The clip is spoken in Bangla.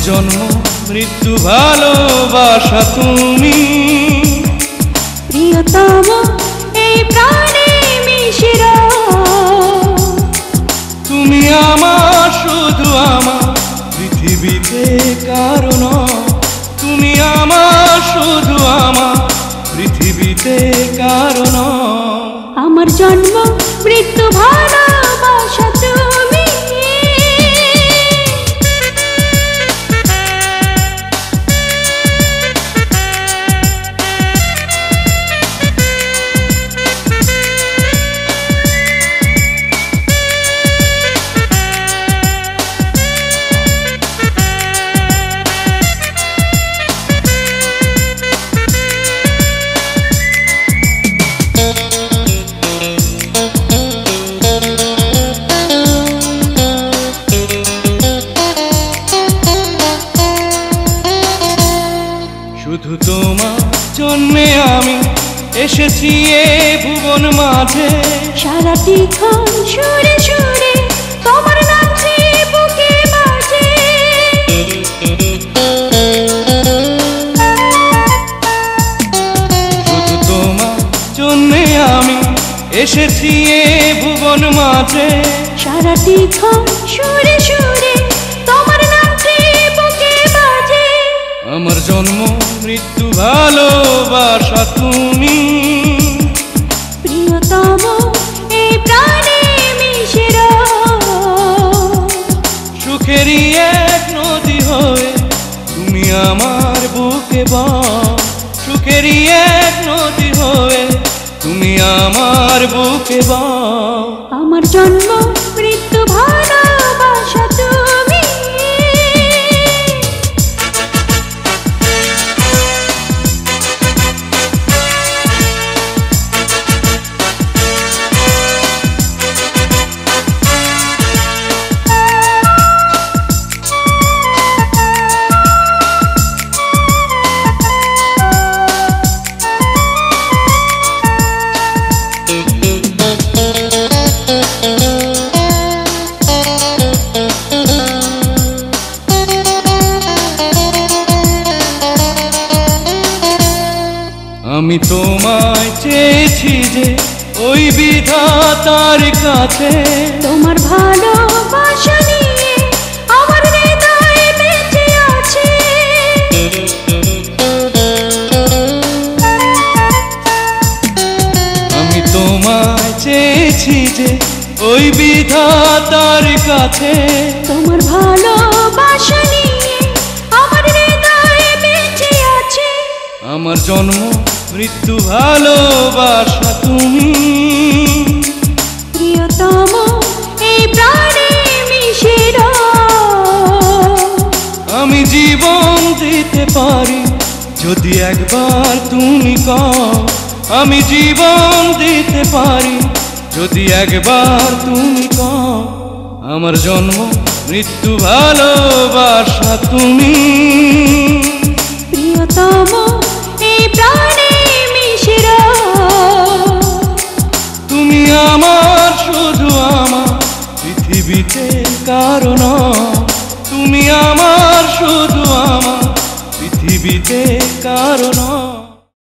জন্ম মৃত্যু ভালোবাসা তুমি, প্রিয়তম এই প্রাণে মিশে তুমি আমার শুধু আমার পৃথিবীতে কারণ, তুমি আমার শুধু আমার পৃথিবীতে কারণ। আমার জন্ম মৃত্যু ভালোবাসা তুমি, শুধু তোমার জন্যে আমি এসেছি এ ভুবন মাঝে, সারাটি ক্ষণ সুরে সুরে তোমার নাচে বুকে বাজে। শুধু তোমার জন্যে আমি এসেছি এ ভুবন মাঝে, সারাটি ক্ষণ সুরে সুরে তোমার নাচে বুকে বাজে। আমার জন্ম মৃত্যু ভালোবাসা তুমি, প্রিয়তম এই প্রাণে মিশে সুখেরই এক নদী হয়ে তুমি আমার বুকে বও, সুখেরই এক নদী হয়ে তুমি আমার বুকে বও। আমার জন্ম মৃত্যু ভালোবাসা তুমি, আমি তোমায় চেয়েছি যে ওই বিধাতার কাছে, তোমার ভালোবাসা নিয়ে আমার হৃদয় বেঁচে আছে। আমি তোমায় চেয়েছি যে ওই বিধাতার কাছে, তোমার ভালোবাসা নিয়ে আমার হৃদয় বেঁচে আছে। আমার জন্ম মৃত্যু ভালোবাসা তুমি, প্রিয়তম এই প্রাণে মিশে আমি জীবন দিতে পারি যদি একবার তুমি কও, আমি জীবন দিতে পারি যদি একবার তুমি কও। আমার জন্ম মৃত্যু ভালোবাসা তুমি, প্রিয়তম এই প্রাণে মিশে তুমি আমার শুধু আমার পৃথিবীতে কারণ, তুমি আমার শুধু আমার পৃথিবীতে কারণ।